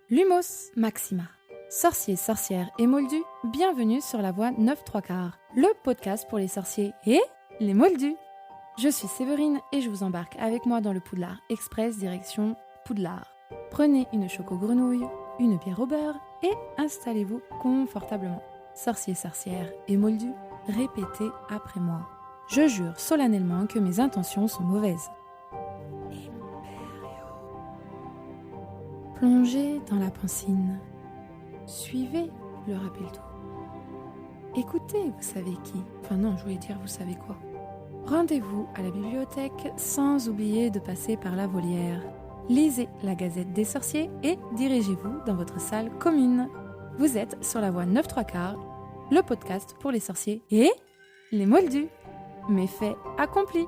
Lumos Maxima. Sorciers, sorcières et moldus, bienvenue sur la voie 9-3/4, le podcast pour les sorciers et les moldus. Je suis Séverine et je vous embarque avec moi dans le Poudlard Express direction Poudlard. Prenez une choco-grenouille, une bière au beurre et installez-vous confortablement. Sorciers, sorcières et moldus, répétez après moi. Je jure solennellement que mes intentions sont mauvaises. Plongez dans la pancine. Suivez le rappel-tout. Écoutez, vous savez qui. Enfin non, je voulais dire vous savez quoi. Rendez-vous à la bibliothèque sans oublier de passer par la volière. Lisez la Gazette des sorciers et dirigez-vous dans votre salle commune. Vous êtes sur la voie 9-3/4, le podcast pour les sorciers et les moldus. Méfait accompli.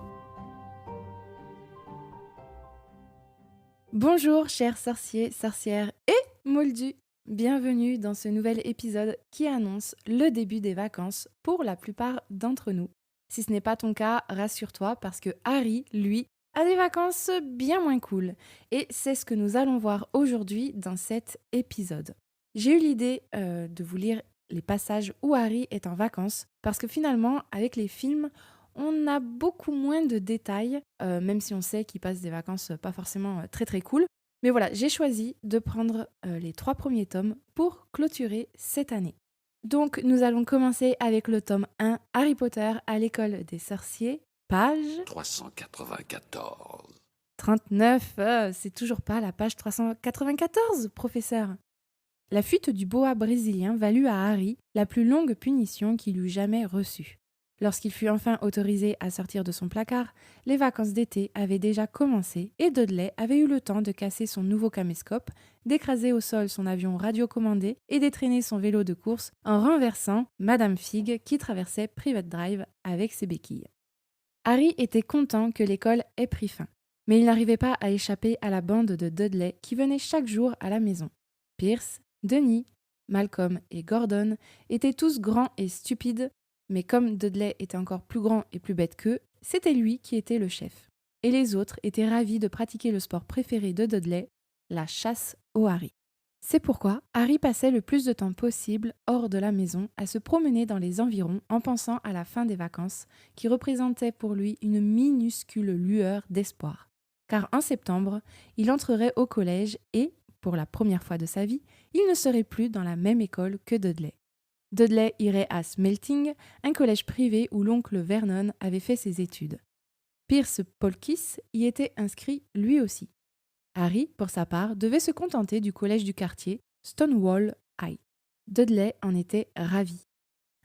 Bonjour chers sorciers, sorcières et moldus. Bienvenue dans ce nouvel épisode qui annonce le début des vacances pour la plupart d'entre nous. Si ce n'est pas ton cas, rassure-toi parce que Harry, lui, a des vacances bien moins cool. Et c'est ce que nous allons voir aujourd'hui dans cet épisode. J'ai eu l'idée de vous lire les passages où Harry est en vacances parce que finalement, avec les films, on a beaucoup moins de détails, même si on sait qu'il passe des vacances pas forcément très très cool. Mais voilà, j'ai choisi de prendre les 3 premiers tomes pour clôturer cette année. Donc nous allons commencer avec le tome 1, Harry Potter à l'école des sorciers, page 394. 39. C'est toujours pas la page 394, professeur. La fuite du boa brésilien valut à Harry la plus longue punition qu'il eût jamais reçue. Lorsqu'il fut enfin autorisé à sortir de son placard, les vacances d'été avaient déjà commencé et Dudley avait eu le temps de casser son nouveau caméscope, d'écraser au sol son avion radiocommandé et d'étraîner son vélo de course en renversant Madame Fig qui traversait Private Drive avec ses béquilles. Harry était content que l'école ait pris fin, mais il n'arrivait pas à échapper à la bande de Dudley qui venait chaque jour à la maison. Pierce, Denis, Malcolm et Gordon étaient tous grands et stupides, mais comme Dudley était encore plus grand et plus bête qu'eux, c'était lui qui était le chef. Et les autres étaient ravis de pratiquer le sport préféré de Dudley, la chasse au Harry. C'est pourquoi Harry passait le plus de temps possible hors de la maison à se promener dans les environs en pensant à la fin des vacances, qui représentait pour lui une minuscule lueur d'espoir. Car en septembre, il entrerait au collège et, pour la première fois de sa vie, il ne serait plus dans la même école que Dudley. Dudley irait à Smelting, un collège privé où l'oncle Vernon avait fait ses études. Pierce Polkiss y était inscrit lui aussi. Harry, pour sa part, devait se contenter du collège du quartier, Stonewall High. Dudley en était ravi.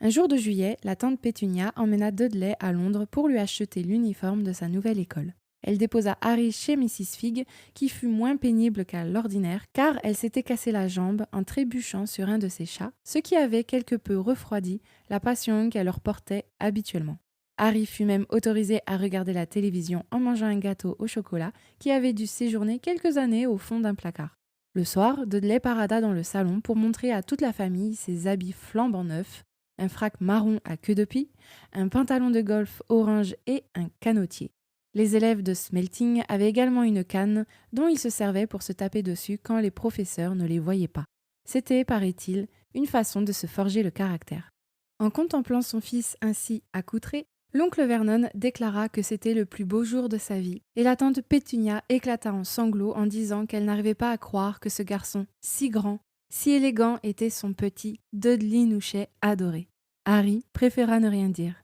Un jour de juillet, la tante Pétunia emmena Dudley à Londres pour lui acheter l'uniforme de sa nouvelle école. Elle déposa Harry chez Mrs. Fig, qui fut moins pénible qu'à l'ordinaire, car elle s'était cassé la jambe en trébuchant sur un de ses chats, ce qui avait quelque peu refroidi la passion qu'elle leur portait habituellement. Harry fut même autorisé à regarder la télévision en mangeant un gâteau au chocolat qui avait dû séjourner quelques années au fond d'un placard. Le soir, Dudley parada dans le salon pour montrer à toute la famille ses habits flambant neufs, un frac marron à queue de pie, un pantalon de golf orange et un canotier. Les élèves de Smelting avaient également une canne dont ils se servaient pour se taper dessus quand les professeurs ne les voyaient pas. C'était, paraît-il, une façon de se forger le caractère. En contemplant son fils ainsi accoutré, l'oncle Vernon déclara que c'était le plus beau jour de sa vie, et la tante Pétunia éclata en sanglots en disant qu'elle n'arrivait pas à croire que ce garçon, si grand, si élégant était son petit Dudley Nouchet adoré. Harry préféra ne rien dire.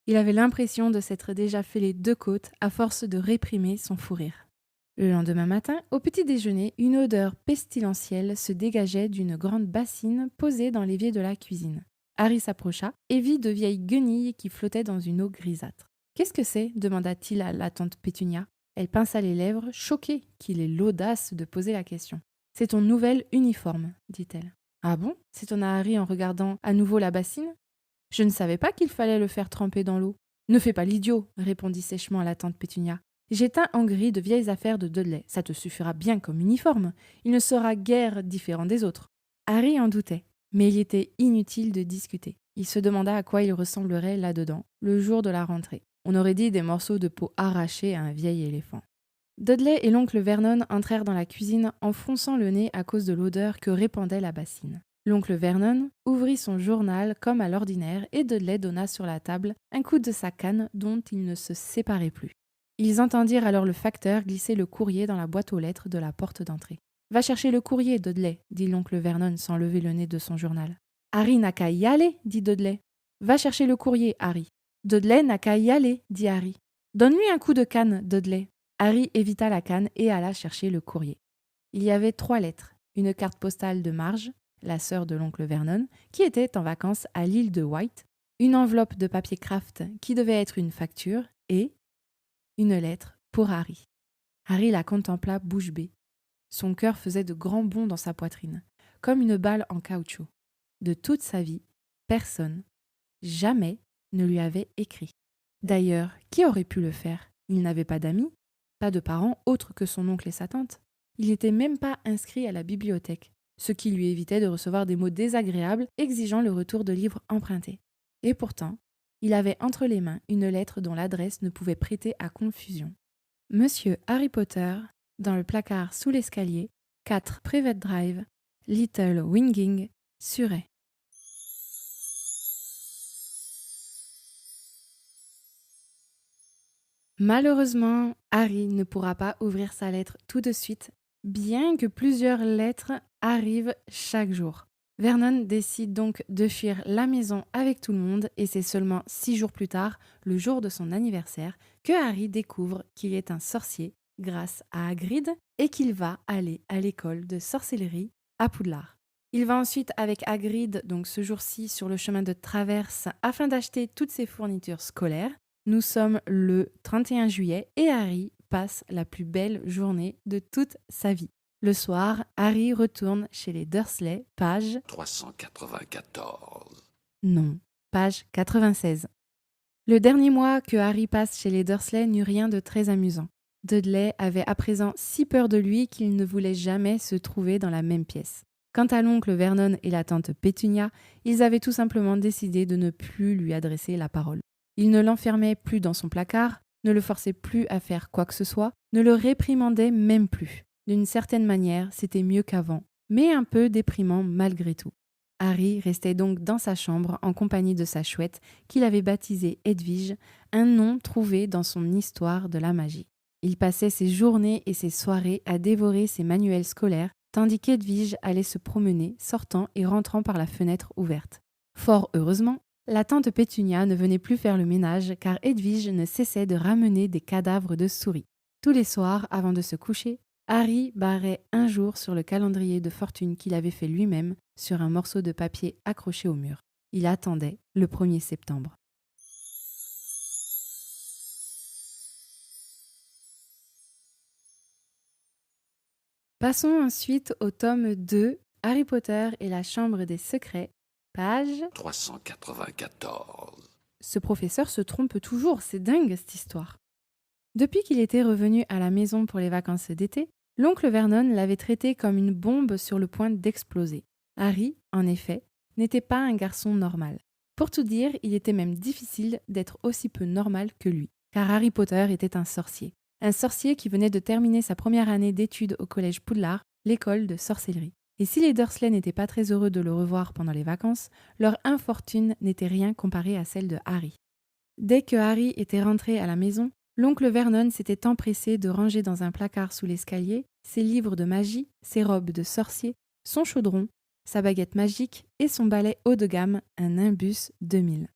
Il avait l'impression de s'être déjà fait les 2 côtes à force de réprimer son fou rire. Le lendemain matin, au petit déjeuner, une odeur pestilentielle se dégageait d'une grande bassine posée dans l'évier de la cuisine. Harry s'approcha et vit de vieilles guenilles qui flottaient dans une eau grisâtre. « Qu'est-ce que c'est » demanda-t-il à la tante Pétunia. Elle pinça les lèvres, choquée qu'il ait l'audace de poser la question. « C'est ton nouvel uniforme, dit-elle. »« Ah bon » s'étonna Harry en regardant à nouveau la bassine. « Je ne savais pas qu'il fallait le faire tremper dans l'eau. »« Ne fais pas l'idiot, » répondit sèchement la tante Pétunia. « J'ai teint en gris de vieilles affaires de Dudley. Ça te suffira bien comme uniforme. Il ne sera guère différent des autres. » Harry en doutait, mais il était inutile de discuter. Il se demanda à quoi il ressemblerait là-dedans, le jour de la rentrée. On aurait dit des morceaux de peau arrachés à un vieil éléphant. Dudley et l'oncle Vernon entrèrent dans la cuisine en fronçant le nez à cause de l'odeur que répandait la bassine. L'oncle Vernon ouvrit son journal comme à l'ordinaire et Dudley donna sur la table un coup de sa canne dont ils ne se séparaient plus. Ils entendirent alors le facteur glisser le courrier dans la boîte aux lettres de la porte d'entrée. « Va chercher le courrier, Dudley, » dit l'oncle Vernon sans lever le nez de son journal. « Harry n'a qu'à y aller, » dit Dudley. « Va chercher le courrier, Harry. »« Dudley n'a qu'à y aller, » dit Harry. « Donne-lui un coup de canne, Dudley. » Harry évita la canne et alla chercher le courrier. Il y avait 3 lettres, une carte postale de Marge, la sœur de l'oncle Vernon, qui était en vacances à l'île de Wight, une enveloppe de papier kraft qui devait être une facture et une lettre pour Harry. Harry la contempla bouche bée. Son cœur faisait de grands bonds dans sa poitrine, comme une balle en caoutchouc. De toute sa vie, personne, jamais, ne lui avait écrit. D'ailleurs, qui aurait pu le faire ? Il n'avait pas d'amis, pas de parents autres que son oncle et sa tante. Il n'était même pas inscrit à la bibliothèque, ce qui lui évitait de recevoir des mots désagréables exigeant le retour de livres empruntés. Et pourtant, il avait entre les mains une lettre dont l'adresse ne pouvait prêter à confusion. Monsieur Harry Potter, dans le placard sous l'escalier, 4 Privet Drive, Little Winging, Surrey. Malheureusement, Harry ne pourra pas ouvrir sa lettre tout de suite, bien que plusieurs lettres arrivent chaque jour. Vernon décide donc de fuir la maison avec tout le monde et c'est seulement 6 jours plus tard, le jour de son anniversaire, que Harry découvre qu'il est un sorcier grâce à Hagrid et qu'il va aller à l'école de sorcellerie à Poudlard. Il va ensuite avec Hagrid, donc ce jour-ci, sur le chemin de traverse afin d'acheter toutes ses fournitures scolaires. Nous sommes le 31 juillet et Harry passe la plus belle journée de toute sa vie. Le soir, Harry retourne chez les Dursley, page 394. Non, page 96. Le dernier mois que Harry passe chez les Dursley n'eut rien de très amusant. Dudley avait à présent si peur de lui qu'il ne voulait jamais se trouver dans la même pièce. Quant à l'oncle Vernon et la tante Pétunia, ils avaient tout simplement décidé de ne plus lui adresser la parole. Ils ne l'enfermaient plus dans son placard, ne le forçaient plus à faire quoi que ce soit, ne le réprimandaient même plus. D'une certaine manière, c'était mieux qu'avant, mais un peu déprimant malgré tout. Harry restait donc dans sa chambre en compagnie de sa chouette qu'il avait baptisée Edwige, un nom trouvé dans son histoire de la magie. Il passait ses journées et ses soirées à dévorer ses manuels scolaires, tandis qu'Edwige allait se promener, sortant et rentrant par la fenêtre ouverte. Fort heureusement, la tante Pétunia ne venait plus faire le ménage car Edwige ne cessait de ramener des cadavres de souris. Tous les soirs, avant de se coucher, Harry barrait un jour sur le calendrier de fortune qu'il avait fait lui-même sur un morceau de papier accroché au mur. Il attendait le 1er septembre. Passons ensuite au tome 2, Harry Potter et la Chambre des Secrets, page 394. Ce professeur se trompe toujours, c'est dingue cette histoire. Depuis qu'il était revenu à la maison pour les vacances d'été, l'oncle Vernon l'avait traité comme une bombe sur le point d'exploser. Harry, en effet, n'était pas un garçon normal. Pour tout dire, il était même difficile d'être aussi peu normal que lui, car Harry Potter était un sorcier. Un sorcier qui venait de terminer sa première année d'études au collège Poudlard, l'école de sorcellerie. Et si les Dursley n'étaient pas très heureux de le revoir pendant les vacances, leur infortune n'était rien comparée à celle de Harry. Dès que Harry était rentré à la maison, l'oncle Vernon s'était empressé de ranger dans un placard sous l'escalier ses livres de magie, ses robes de sorcier, son chaudron, sa baguette magique et son balai haut de gamme, un Nimbus 2000.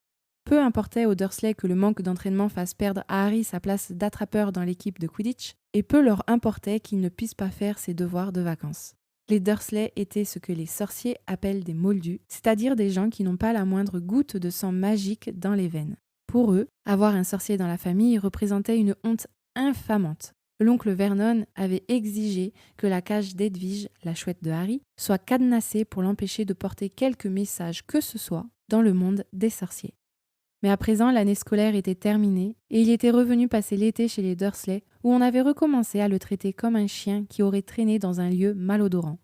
Peu importait aux Dursley que le manque d'entraînement fasse perdre à Harry sa place d'attrapeur dans l'équipe de Quidditch, et peu leur importait qu'il ne puisse pas faire ses devoirs de vacances. Les Dursley étaient ce que les sorciers appellent des moldus, c'est-à-dire des gens qui n'ont pas la moindre goutte de sang magique dans les veines. Pour eux, avoir un sorcier dans la famille représentait une honte infamante. L'oncle Vernon avait exigé que la cage d'Edwige, la chouette de Harry, soit cadenassée pour l'empêcher de porter quelque message que ce soit dans le monde des sorciers. Mais à présent, l'année scolaire était terminée et il était revenu passer l'été chez les Dursley où on avait recommencé à le traiter comme un chien qui aurait traîné dans un lieu malodorant.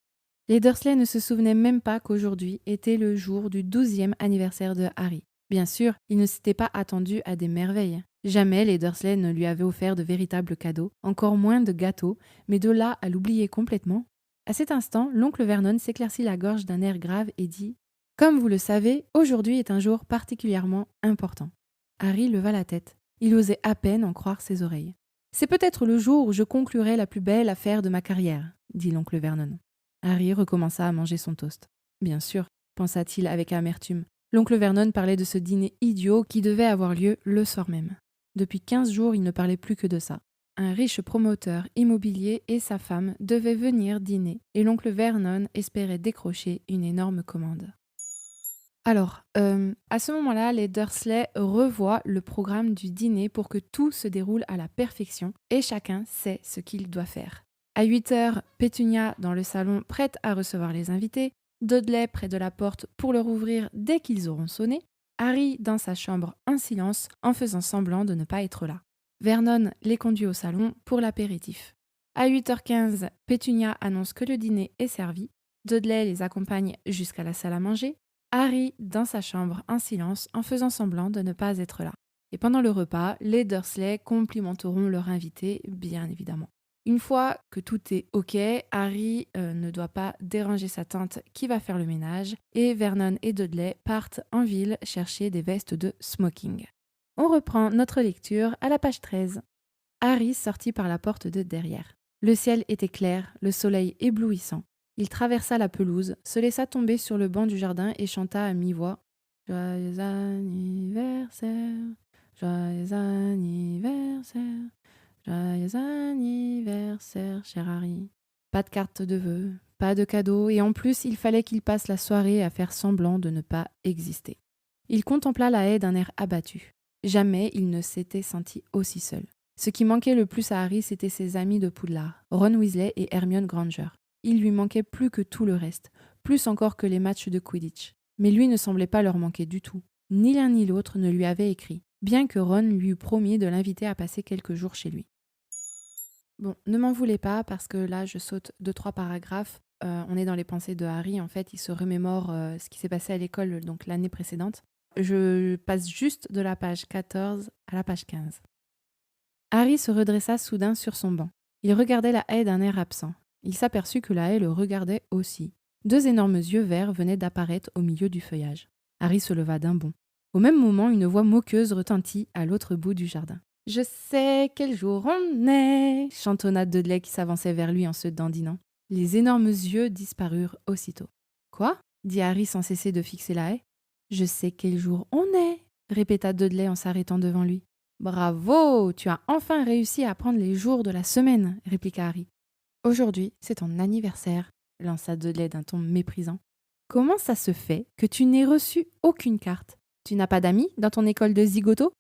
Les Dursley ne se souvenaient même pas qu'aujourd'hui était le jour du 12e anniversaire de Harry. Bien sûr, il ne s'était pas attendu à des merveilles. Jamais les Dursley ne lui avaient offert de véritables cadeaux, encore moins de gâteaux, mais de là à l'oublier complètement. À cet instant, l'oncle Vernon s'éclaircit la gorge d'un air grave et dit « Comme vous le savez, aujourd'hui est un jour particulièrement important. » Harry leva la tête. Il osait à peine en croire ses oreilles. « C'est peut-être le jour où je conclurai la plus belle affaire de ma carrière, » dit l'oncle Vernon. Harry recommença à manger son toast. Bien sûr, pensa-t-il avec amertume. L'oncle Vernon parlait de ce dîner idiot qui devait avoir lieu le soir même. Depuis 15 jours, il ne parlait plus que de ça. Un riche promoteur immobilier et sa femme devaient venir dîner et l'oncle Vernon espérait décrocher une énorme commande. Alors, à ce moment-là, les Dursley revoient le programme du dîner pour que tout se déroule à la perfection et chacun sait ce qu'il doit faire. À 8h, Pétunia dans le salon prête à recevoir les invités, Dudley près de la porte pour leur ouvrir dès qu'ils auront sonné, Harry dans sa chambre en silence en faisant semblant de ne pas être là. Vernon les conduit au salon pour l'apéritif. À 8h15, Pétunia annonce que le dîner est servi, Dudley les accompagne jusqu'à la salle à manger, Harry dans sa chambre en silence en faisant semblant de ne pas être là. Et pendant le repas, les Dursley complimenteront leur invité, bien évidemment. Une fois que tout est OK, Harry ne doit pas déranger sa tante qui va faire le ménage et Vernon et Dudley partent en ville chercher des vestes de smoking. On reprend notre lecture à la page 13. Harry sortit par la porte de derrière. Le ciel était clair, le soleil éblouissant. Il traversa la pelouse, se laissa tomber sur le banc du jardin et chanta à mi-voix « Joyeux anniversaire, joyeux anniversaire, joyeux anniversaire, cher Harry. » Pas de carte de vœux, pas de cadeau, et en plus il fallait qu'il passe la soirée à faire semblant de ne pas exister. Il contempla la haie d'un air abattu. Jamais il ne s'était senti aussi seul. Ce qui manquait le plus à Harry, c'était ses amis de Poudlard, Ron Weasley et Hermione Granger. Il lui manquait plus que tout le reste, plus encore que les matchs de Quidditch. Mais lui ne semblait pas leur manquer du tout. Ni l'un ni l'autre ne lui avait écrit, bien que Ron lui eût promis de l'inviter à passer quelques jours chez lui. Bon, ne m'en voulez pas parce que là je saute 2-3 paragraphes. On est dans les pensées de Harry, en fait il se remémore ce qui s'est passé à l'école donc l'année précédente. Je passe juste de la page 14 à la page 15. Harry se redressa soudain sur son banc. Il regardait la haie d'un air absent. Il s'aperçut que la haie le regardait aussi. 2 énormes yeux verts venaient d'apparaître au milieu du feuillage. Harry se leva d'un bond. Au même moment, une voix moqueuse retentit à l'autre bout du jardin. « Je sais quel jour on est !» chantonna Dudley qui s'avançait vers lui en se dandinant. Les énormes yeux disparurent aussitôt. « Quoi ?» dit Harry sans cesser de fixer la haie. « Je sais quel jour on est !» répéta Dudley en s'arrêtant devant lui. « Bravo, tu as enfin réussi à prendre les jours de la semaine !» répliqua Harry. « Aujourd'hui, c'est ton anniversaire !» lança Dudley d'un ton méprisant. « Comment ça se fait que tu n'aies reçu aucune carte ? Tu n'as pas d'amis dans ton école de zigoto ?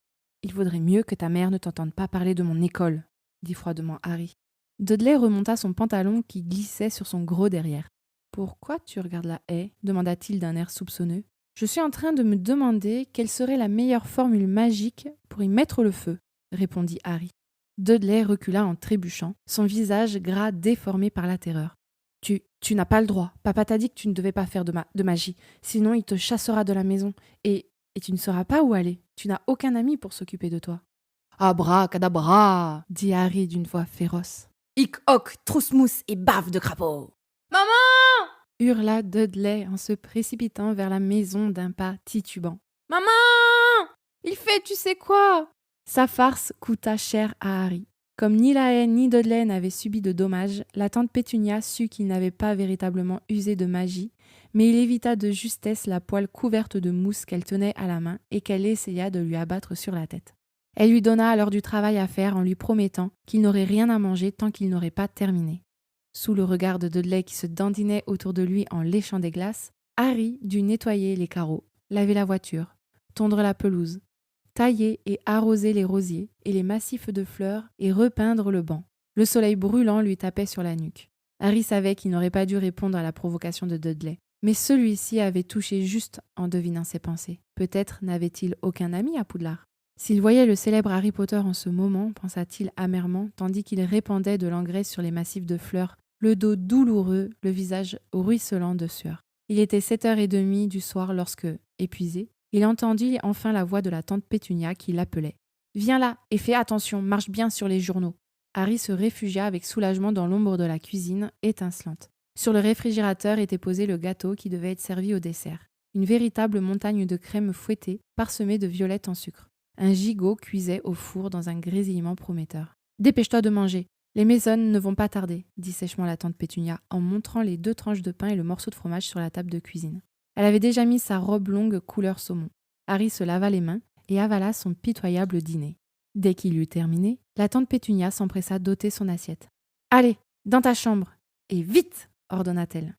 Il vaudrait mieux que ta mère ne t'entende pas parler de mon école, » dit froidement Harry. Dudley remonta son pantalon qui glissait sur son gros derrière. « Pourquoi tu regardes la haie ?» demanda-t-il d'un air soupçonneux. « Je suis en train de me demander quelle serait la meilleure formule magique pour y mettre le feu, » répondit Harry. Dudley recula en trébuchant, son visage gras déformé par la terreur. « Tu n'as pas le droit. Papa t'a dit que tu ne devais pas faire de magie. Sinon, il te chassera de la maison. Et tu ne sauras pas où aller. Tu n'as aucun ami pour s'occuper de toi. »« Abracadabra !» dit Harry d'une voix féroce. « Hic hoc, trousse-mousse et bave de crapaud !»« Maman !» hurla Dudley en se précipitant vers la maison d'un pas titubant. « Maman ! Il fait tu sais quoi ?» Sa farce coûta cher à Harry. Comme ni la haie ni Dudley n'avaient subi de dommages, la tante Pétunia sut qu'il n'avait pas véritablement usé de magie, mais il évita de justesse la poêle couverte de mousse qu'elle tenait à la main et qu'elle essaya de lui abattre sur la tête. Elle lui donna alors du travail à faire en lui promettant qu'il n'aurait rien à manger tant qu'il n'aurait pas terminé. Sous le regard de Dudley qui se dandinait autour de lui en léchant des glaces, Harry dut nettoyer les carreaux, laver la voiture, tondre la pelouse, tailler et arroser les rosiers et les massifs de fleurs et repeindre le banc. Le soleil brûlant lui tapait sur la nuque. Harry savait qu'il n'aurait pas dû répondre à la provocation de Dudley, mais celui-ci avait touché juste en devinant ses pensées. Peut-être n'avait-il aucun ami à Poudlard. S'il voyait le célèbre Harry Potter en ce moment, pensa-t-il amèrement, tandis qu'il répandait de l'engrais sur les massifs de fleurs, le dos douloureux, le visage ruisselant de sueur. Il était 7h30 du soir lorsque, épuisé, il entendit enfin la voix de la tante Pétunia qui l'appelait. « Viens là et fais attention, marche bien sur les journaux. » Harry se réfugia avec soulagement dans l'ombre de la cuisine étincelante. Sur le réfrigérateur était posé le gâteau qui devait être servi au dessert. Une véritable montagne de crème fouettée, parsemée de violettes en sucre. Un gigot cuisait au four dans un grésillement prometteur. « Dépêche-toi de manger, les Mason ne vont pas tarder, » dit sèchement la tante Pétunia en montrant les 2 tranches de pain et le morceau de fromage sur la table de cuisine. Elle avait déjà mis sa robe longue couleur saumon. Harry se lava les mains et avala son pitoyable dîner. Dès qu'il eut terminé, la tante Pétunia s'empressa d'ôter son assiette. « Allez, dans ta chambre, et vite !» ordonna-t-elle.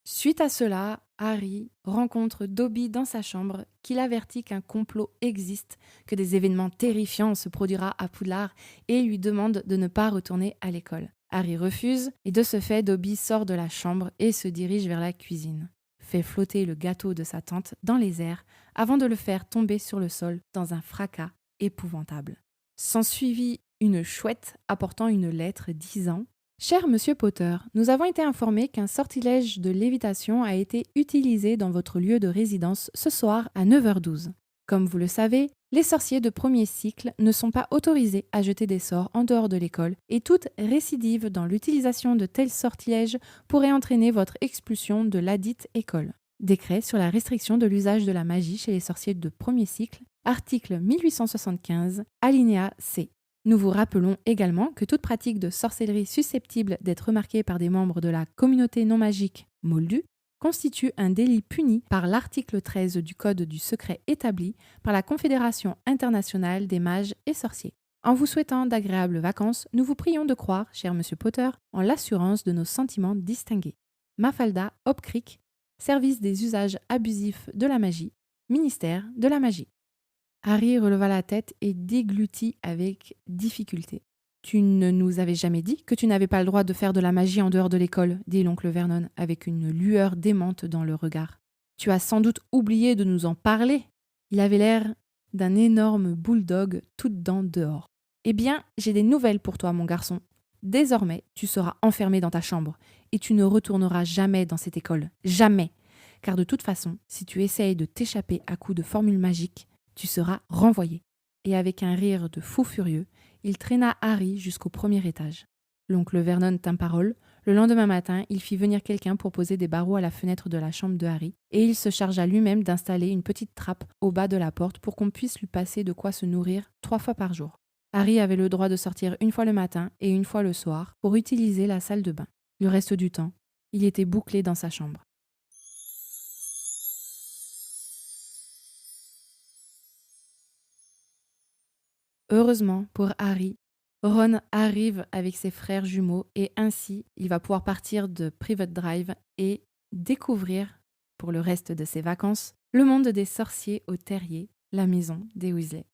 Suite à cela, Harry rencontre Dobby dans sa chambre qui l'avertit qu'un complot existe, que des événements terrifiants se produira à Poudlard et lui demande de ne pas retourner à l'école. Harry refuse et de ce fait, Dobby sort de la chambre et se dirige vers la cuisine. Fait flotter le gâteau de sa tante dans les airs avant de le faire tomber sur le sol dans un fracas épouvantable. S'ensuivit une chouette apportant une lettre disant « Cher Monsieur Potter, nous avons été informés qu'un sortilège de lévitation a été utilisé dans votre lieu de résidence ce soir à 9h12. Comme vous le savez, les sorciers de premier cycle ne sont pas autorisés à jeter des sorts en dehors de l'école et toute récidive dans l'utilisation de tels sortilèges pourrait entraîner votre expulsion de ladite école. Décret sur la restriction de l'usage de la magie chez les sorciers de premier cycle, article 1875, alinéa C. Nous vous rappelons également que toute pratique de sorcellerie susceptible d'être remarquée par des membres de la communauté non magique Moldus constitue un délit puni par l'article 13 du Code du secret établi par la Confédération internationale des mages et sorciers. En vous souhaitant d'agréables vacances, nous vous prions de croire, cher Monsieur Potter, en l'assurance de nos sentiments distingués. Mafalda Hopcrick, Service des usages abusifs de la magie, Ministère de la magie. Harry releva la tête et déglutit avec difficulté. « Tu ne nous avais jamais dit que tu n'avais pas le droit de faire de la magie en dehors de l'école, » dit l'oncle Vernon avec une lueur démente dans le regard. « Tu as sans doute oublié de nous en parler. » Il avait l'air d'un énorme bulldog toutes dents dehors. « Eh bien, j'ai des nouvelles pour toi, mon garçon. Désormais, tu seras enfermé dans ta chambre et tu ne retourneras jamais dans cette école. Jamais. Car de toute façon, si tu essayes de t'échapper à coups de formules magiques, tu seras renvoyé. » Et avec un rire de fou furieux, il traîna Harry jusqu'au premier étage. L'oncle Vernon tint parole. Le lendemain matin, il fit venir quelqu'un pour poser des barreaux à la fenêtre de la chambre de Harry, et il se chargea lui-même d'installer une petite trappe au bas de la porte pour qu'on puisse lui passer de quoi se nourrir 3 fois par jour. Harry avait le droit de sortir 1 fois le matin et 1 fois le soir pour utiliser la salle de bain. Le reste du temps, il était bouclé dans sa chambre. Heureusement pour Harry, Ron arrive avec ses frères jumeaux et ainsi il va pouvoir partir de Private Drive et découvrir, pour le reste de ses vacances, le monde des sorciers au terrier, la maison des Weasley.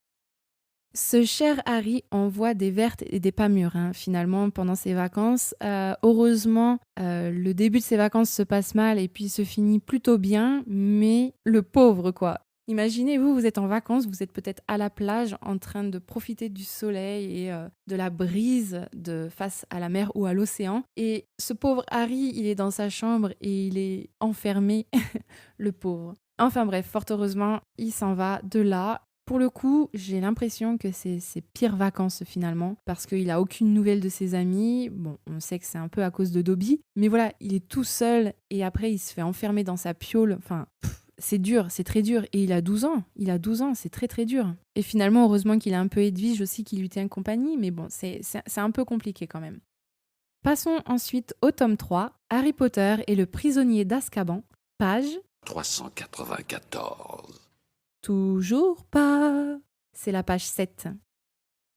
Ce cher Harry envoie des vertes et des pas mûres finalement pendant ses vacances. Heureusement, le début de ses vacances se passe mal et puis se finit plutôt bien, mais le pauvre quoi. Imaginez, vous êtes en vacances, vous êtes peut-être à la plage en train de profiter du soleil et de la brise face à la mer ou à l'océan. Et ce pauvre Harry, il est dans sa chambre et il est enfermé, le pauvre. Enfin bref, fort heureusement, il s'en va de là. Pour le coup, j'ai l'impression que c'est ses pires vacances finalement, parce qu'il n'a aucune nouvelle de ses amis. Bon, on sait que c'est un peu à cause de Dobby, mais voilà, il est tout seul et après il se fait enfermer dans sa piaule. Enfin, c'est dur, c'est très dur. Et il a 12 ans. Il a 12 ans, c'est très très dur. Et finalement, heureusement qu'il a un peu Edwige aussi qui lui tient compagnie. Mais bon, c'est un peu compliqué quand même. Passons ensuite au tome 3, Harry Potter et le prisonnier d'Azkaban, page 394. Toujours pas. C'est la page 7.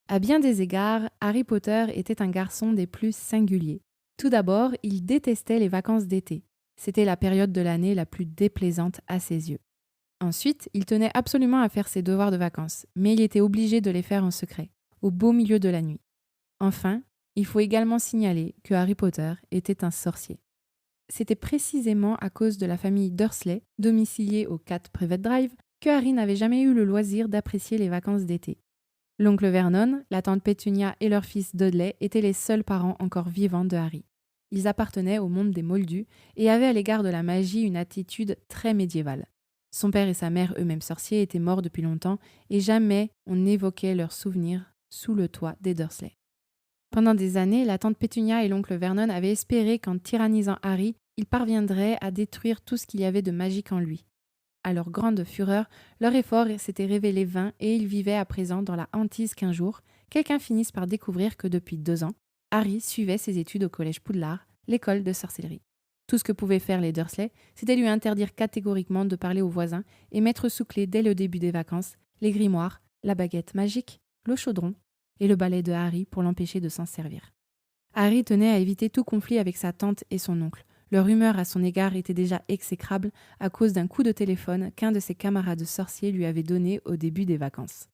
À bien des égards, Harry Potter était un garçon des plus singuliers. Tout d'abord, il détestait les vacances d'été. C'était la période de l'année la plus déplaisante à ses yeux. Ensuite, il tenait absolument à faire ses devoirs de vacances, mais il était obligé de les faire en secret, au beau milieu de la nuit. Enfin, il faut également signaler que Harry Potter était un sorcier. C'était précisément à cause de la famille Dursley, domiciliée au 4 Private Drive, que Harry n'avait jamais eu le loisir d'apprécier les vacances d'été. L'oncle Vernon, la tante Pétunia et leur fils Dudley étaient les seuls parents encore vivants de Harry. Ils appartenaient au monde des Moldus et avaient à l'égard de la magie une attitude très médiévale. Son père et sa mère, eux-mêmes sorciers, étaient morts depuis longtemps et jamais on n'évoquait leurs souvenirs sous le toit des Dursley. Pendant des années, la tante Pétunia et l'oncle Vernon avaient espéré qu'en tyrannisant Harry, ils parviendraient à détruire tout ce qu'il y avait de magique en lui. À leur grande fureur, leur effort s'était révélé vain et ils vivaient à présent dans la hantise qu'un jour, quelqu'un finisse par découvrir que depuis 2 ans, Harry suivait ses études au collège Poudlard, l'école de sorcellerie. Tout ce que pouvaient faire les Dursley, c'était lui interdire catégoriquement de parler aux voisins et mettre sous clé dès le début des vacances les grimoires, la baguette magique, le chaudron et le balai de Harry pour l'empêcher de s'en servir. Harry tenait à éviter tout conflit avec sa tante et son oncle. Leur humeur à son égard était déjà exécrable à cause d'un coup de téléphone qu'un de ses camarades sorciers lui avait donné au début des vacances.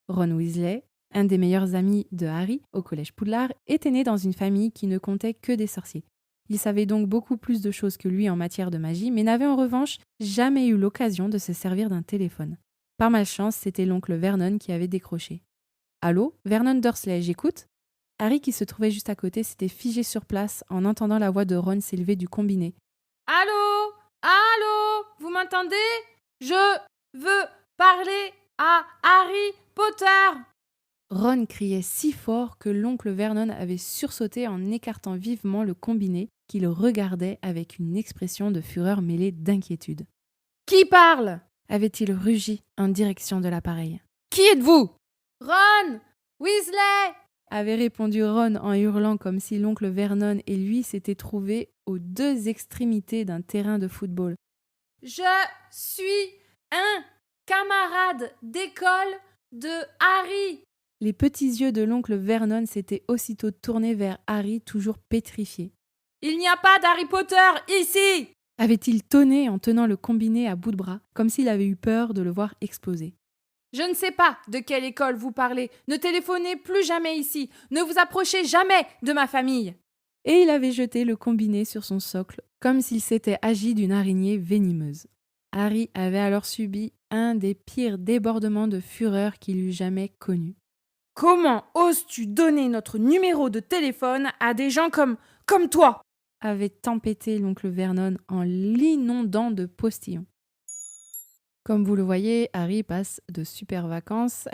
Ron Weasley, un des meilleurs amis de Harry au collège Poudlard, était né dans une famille qui ne comptait que des sorciers. Il savait donc beaucoup plus de choses que lui en matière de magie, mais n'avait en revanche jamais eu l'occasion de se servir d'un téléphone. Par malchance, c'était l'oncle Vernon qui avait décroché. « Allô, Vernon Dursley, j'écoute ?» Harry, qui se trouvait juste à côté, s'était figé sur place en entendant la voix de Ron s'élever du combiné. « Allô? Allô? Vous m'entendez? Je veux parler à Harry Potter !» Ron criait si fort que l'oncle Vernon avait sursauté en écartant vivement le combiné qu'il regardait avec une expression de fureur mêlée d'inquiétude. « Qui parle ?» avait-il rugi en direction de l'appareil. « Qui êtes-vous ?»« Ron Weasley !» avait répondu Ron en hurlant comme si l'oncle Vernon et lui s'étaient trouvés aux 2 extrémités d'un terrain de football. « Je suis un camarade d'école de Harry !» Les petits yeux de l'oncle Vernon s'étaient aussitôt tournés vers Harry, toujours pétrifié. « Il n'y a pas d'Harry Potter ici !» avait-il tonné en tenant le combiné à bout de bras, comme s'il avait eu peur de le voir exploser. « Je ne sais pas de quelle école vous parlez. Ne téléphonez plus jamais ici. Ne vous approchez jamais de ma famille. » Et il avait jeté le combiné sur son socle, comme s'il s'était agi d'une araignée venimeuse. Harry avait alors subi un des pires débordements de fureur qu'il eût jamais connus. « Comment oses-tu donner notre numéro de téléphone à des gens comme toi ?» avait tempêté l'oncle Vernon en l'inondant de postillons. Comme vous le voyez, Harry passe de super vacances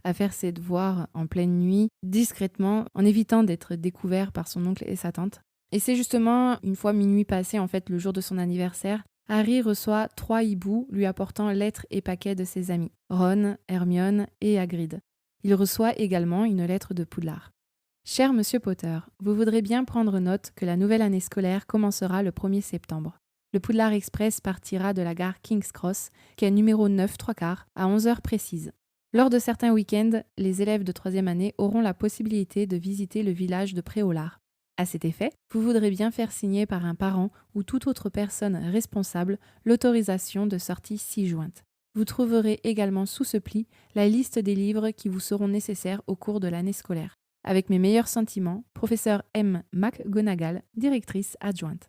à faire ses devoirs en pleine nuit, discrètement, en évitant d'être découvert par son oncle et sa tante. Et c'est justement une fois minuit passé, en fait, le jour de son anniversaire, Harry reçoit 3 hiboux lui apportant lettres et paquets de ses amis, Ron, Hermione et Hagrid. Il reçoit également une lettre de Poudlard. « Cher Monsieur Potter, vous voudrez bien prendre note que la nouvelle année scolaire commencera le 1er septembre. Le Poudlard Express partira de la gare King's Cross, qui est numéro 9 3/4, à 11h précises. Lors de certains week-ends, les élèves de 3e année auront la possibilité de visiter le village de Préolard. À cet effet, vous voudrez bien faire signer par un parent ou toute autre personne responsable l'autorisation de sortie ci-jointe. Vous trouverez également sous ce pli la liste des livres qui vous seront nécessaires au cours de l'année scolaire. Avec mes meilleurs sentiments, professeur M. McGonagall, directrice adjointe. »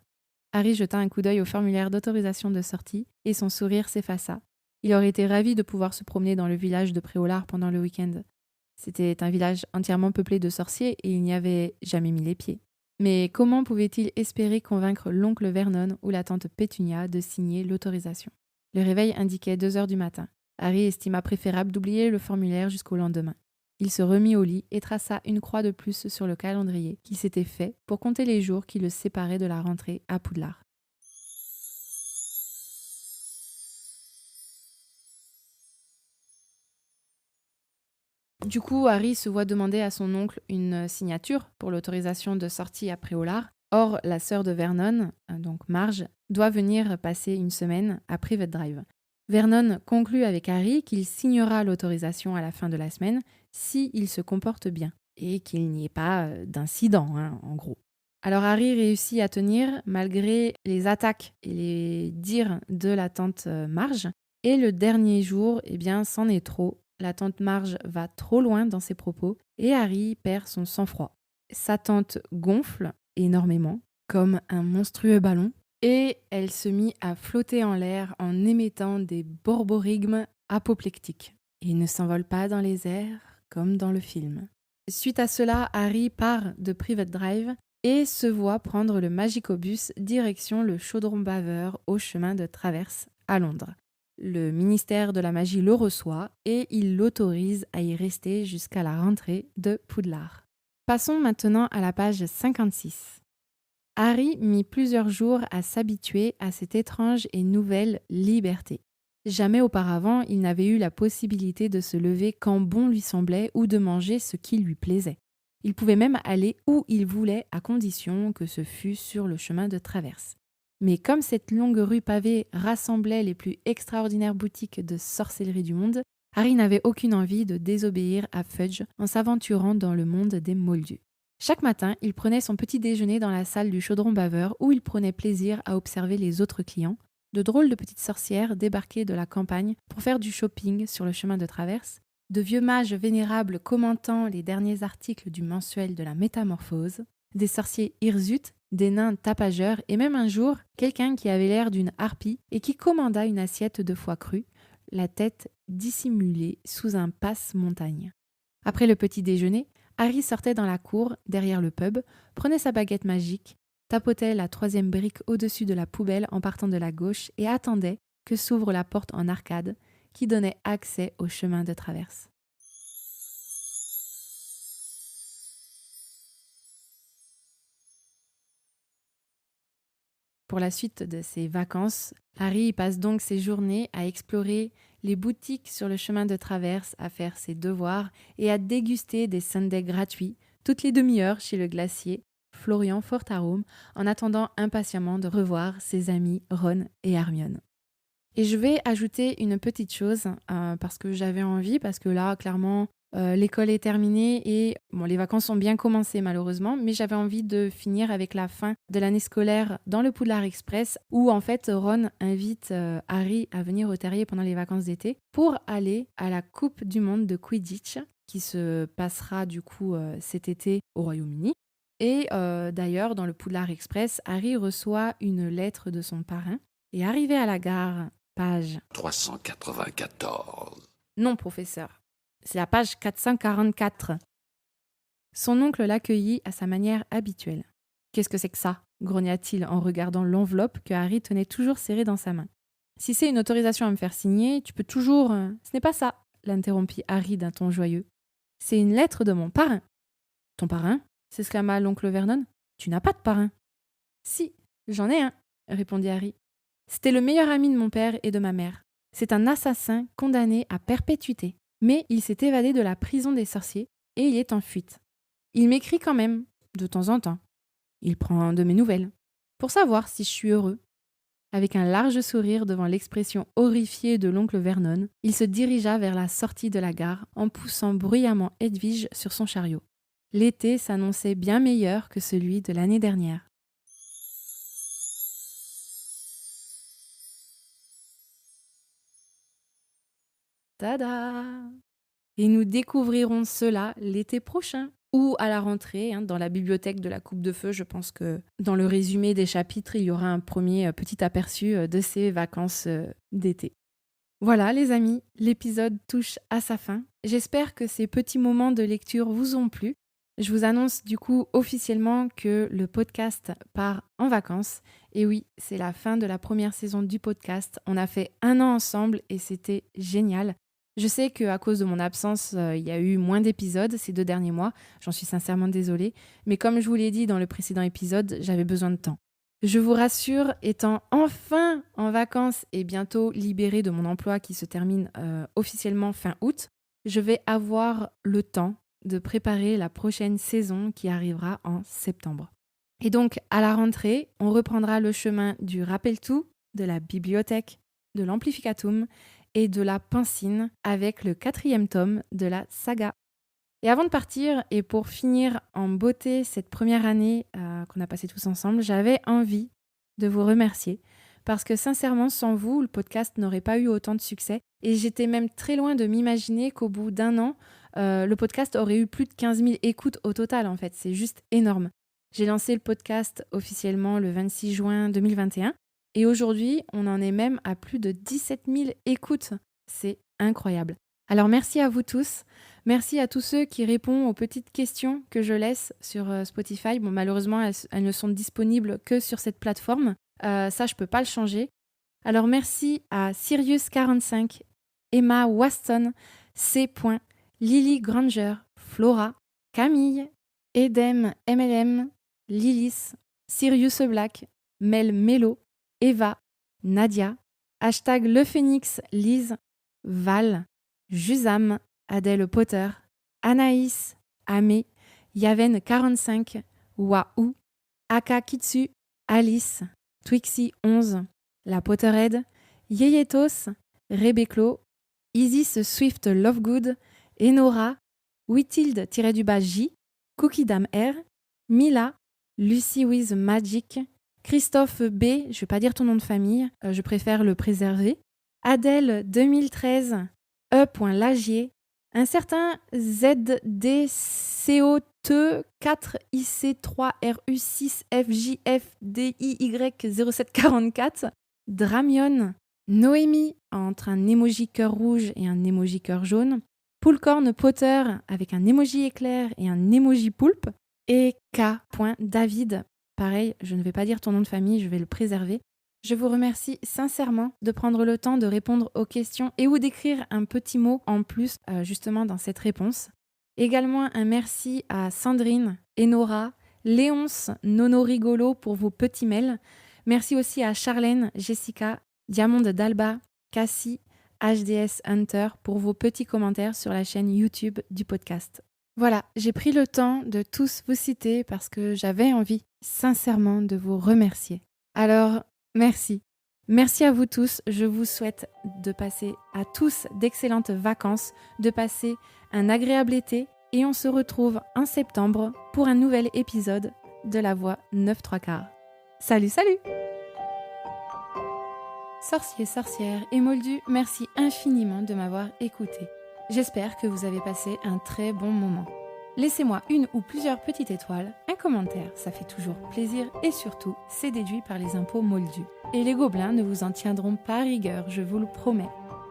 Harry jeta un coup d'œil au formulaire d'autorisation de sortie et son sourire s'effaça. Il aurait été ravi de pouvoir se promener dans le village de Préolard pendant le week-end. C'était un village entièrement peuplé de sorciers et il n'y avait jamais mis les pieds. Mais comment pouvait-il espérer convaincre l'oncle Vernon ou la tante Pétunia de signer l'autorisation ? Le réveil indiquait 2h du matin. Harry estima préférable d'oublier le formulaire jusqu'au lendemain. Il se remit au lit et traça une croix de plus sur le calendrier qu'il s'était fait pour compter les jours qui le séparaient de la rentrée à Poudlard. Du coup, Harry se voit demander à son oncle une signature pour l'autorisation de sortie à Préolard. Or, la sœur de Vernon, donc Marge, doit venir passer une semaine à Privet Drive. Vernon conclut avec Harry qu'il signera l'autorisation à la fin de la semaine s'il se comporte bien et qu'il n'y ait pas d'incident, en gros. Alors Harry réussit à tenir malgré les attaques et les dires de la tante Marge. Et le dernier jour, c'en est trop. La tante Marge va trop loin dans ses propos et Harry perd son sang-froid. Sa tante gonfle énormément, comme un monstrueux ballon, et elle se mit à flotter en l'air en émettant des borborigmes apoplectiques. Il ne s'envole pas dans les airs comme dans le film. Suite à cela, Harry part de Privet Drive et se voit prendre le Magicobus direction le Chaudron Baveur au chemin de traverse à Londres. Le ministère de la Magie le reçoit et il l'autorise à y rester jusqu'à la rentrée de Poudlard. Passons maintenant à la page 56. Harry mit plusieurs jours à s'habituer à cette étrange et nouvelle liberté. Jamais auparavant, il n'avait eu la possibilité de se lever quand bon lui semblait ou de manger ce qui lui plaisait. Il pouvait même aller où il voulait à condition que ce fût sur le chemin de traverse. Mais comme cette longue rue pavée rassemblait les plus extraordinaires boutiques de sorcellerie du monde, Harry n'avait aucune envie de désobéir à Fudge en s'aventurant dans le monde des moldus. Chaque matin, il prenait son petit déjeuner dans la salle du Chaudron Baveur où il prenait plaisir à observer les autres clients, de drôles de petites sorcières débarquées de la campagne pour faire du shopping sur le chemin de traverse, de vieux mages vénérables commentant les derniers articles du mensuel de la Métamorphose, des sorciers hirsutes, des nains tapageurs et même un jour, quelqu'un qui avait l'air d'une harpie et qui commanda une assiette de foie cru, la tête dissimulée sous un passe-montagne. Après le petit déjeuner, Harry sortait dans la cour, derrière le pub, prenait sa baguette magique, tapotait la 3e brique au-dessus de la poubelle en partant de la gauche et attendait que s'ouvre la porte en arcade qui donnait accès au chemin de traverse. Pour la suite de ses vacances, Harry passe donc ses journées à explorer les boutiques sur le chemin de traverse, à faire ses devoirs et à déguster des sundaes gratuits toutes les demi-heures chez le glacier Florian Fortahome en attendant impatiemment de revoir ses amis Ron et Hermione. Et je vais ajouter une petite chose parce que j'avais envie, parce que là, clairement, l'école est terminée et les vacances ont bien commencé malheureusement, mais j'avais envie de finir avec la fin de l'année scolaire dans le Poudlard Express où en fait Ron invite Harry à venir au terrier pendant les vacances d'été pour aller à la Coupe du Monde de Quidditch qui se passera du coup cet été au Royaume-Uni. Et d'ailleurs, dans le Poudlard Express, Harry reçoit une lettre de son parrain et arrivé à la gare, page 394. Non, professeur. C'est la page 444. Son oncle l'accueillit à sa manière habituelle. « Qu'est-ce que c'est que ça ?» grogna-t-il en regardant l'enveloppe que Harry tenait toujours serrée dans sa main. « Si c'est une autorisation à me faire signer, tu peux toujours... »« Ce n'est pas ça !» l'interrompit Harry d'un ton joyeux. « C'est une lettre de mon parrain. »« Ton parrain ?» s'exclama l'oncle Vernon. « Tu n'as pas de parrain. »« Si, j'en ai un, » répondit Harry. « C'était le meilleur ami de mon père et de ma mère. C'est un assassin condamné à perpétuité. Mais il s'est évadé de la prison des sorciers et il est en fuite. Il m'écrit quand même, de temps en temps. Il prend de mes nouvelles, pour savoir si je suis heureux. » Avec un large sourire devant l'expression horrifiée de l'oncle Vernon, il se dirigea vers la sortie de la gare en poussant bruyamment Edwige sur son chariot. L'été s'annonçait bien meilleur que celui de l'année dernière. Tada! Et nous découvrirons cela l'été prochain ou à la rentrée, dans la bibliothèque de la Coupe de Feu. Je pense que dans le résumé des chapitres, il y aura un premier petit aperçu de ces vacances d'été. Voilà les amis, l'épisode touche à sa fin. J'espère que ces petits moments de lecture vous ont plu. Je vous annonce du coup officiellement que le podcast part en vacances. Et oui, c'est la fin de la première saison du podcast. On a fait 1 an ensemble et c'était génial. Je sais qu'à cause de mon absence, il y a eu moins d'épisodes ces 2 derniers mois. J'en suis sincèrement désolée. Mais comme je vous l'ai dit dans le précédent épisode, j'avais besoin de temps. Je vous rassure, étant enfin en vacances et bientôt libérée de mon emploi qui se termine officiellement fin août, je vais avoir le temps de préparer la prochaine saison qui arrivera en septembre. Et donc, à la rentrée, on reprendra le chemin du rappel-tout, de la bibliothèque, de l'amplificatum et de la pancine avec le 4e tome de la saga. Et avant de partir, et pour finir en beauté cette première année qu'on a passée tous ensemble, j'avais envie de vous remercier parce que sincèrement, sans vous, le podcast n'aurait pas eu autant de succès. Et j'étais même très loin de m'imaginer qu'au bout d'1 an, le podcast aurait eu plus de 15 000 écoutes au total, en fait. C'est juste énorme. J'ai lancé le podcast officiellement le 26 juin 2021 et aujourd'hui, on en est même à plus de 17 000 écoutes. C'est incroyable. Alors merci à vous tous. Merci à tous ceux qui répondent aux petites questions que je laisse sur Spotify. Bon, malheureusement, elles ne sont disponibles que sur cette plateforme. Ça, je ne peux pas le changer. Alors merci à Sirius45, Emma Waston, C. Lily Granger, Flora, Camille, Edem MLM, Lilis, Sirius Black, Mel Melo, Eva, Nadia, #Le Phénix, Lise, Val, Jusam, Adèle Potter, Anaïs, Amé, Yaven45, Waou, Aka Kitsu, Alice, Twixy 11, La Potterhead, Yeyetos, Rebeclo, Isis Swift Lovegood, Enora, Witilde-J, Cookie Dame R, Mila, Lucy with Magic, Christophe B, je vais pas dire ton nom de famille, je préfère le préserver, Adèle 2013, E.Lagier, un certain ZDCO2-4IC3RU6FJFDIY0744, Dramion, Noémie entre un emoji cœur rouge et un emoji cœur jaune, Poulcorn Potter avec un emoji éclair et un emoji poulpe, et K.David. Pareil, je ne vais pas dire ton nom de famille, je vais le préserver. Je vous remercie sincèrement de prendre le temps de répondre aux questions et ou d'écrire un petit mot en plus justement dans cette réponse. Également un merci à Sandrine, Enora, Léonce, Nono Rigolo pour vos petits mails. Merci aussi à Charlène, Jessica, Diamond d'Alba, Cassie, HDS Hunter pour vos petits commentaires sur la chaîne YouTube du podcast. Voilà, j'ai pris le temps de tous vous citer parce que j'avais envie sincèrement de vous remercier. Alors, merci. Merci à vous tous. Je vous souhaite de passer à tous d'excellentes vacances, de passer un agréable été et on se retrouve en septembre pour un nouvel épisode de La Voix 9-3/4. Salut, salut! Sorciers, sorcières et moldus, merci infiniment de m'avoir écouté. J'espère que vous avez passé un très bon moment. Laissez-moi une ou plusieurs petites étoiles, un commentaire, ça fait toujours plaisir et surtout, c'est déduit par les impôts moldus. Et les gobelins ne vous en tiendront pas rigueur, je vous le promets.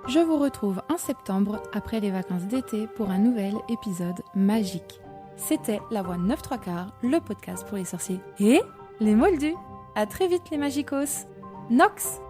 Je vous retrouve en septembre, après les vacances d'été, pour un nouvel épisode magique. C'était La Voix 9-3/4, le podcast pour les sorciers et les moldus. À très vite les magicos. Nox!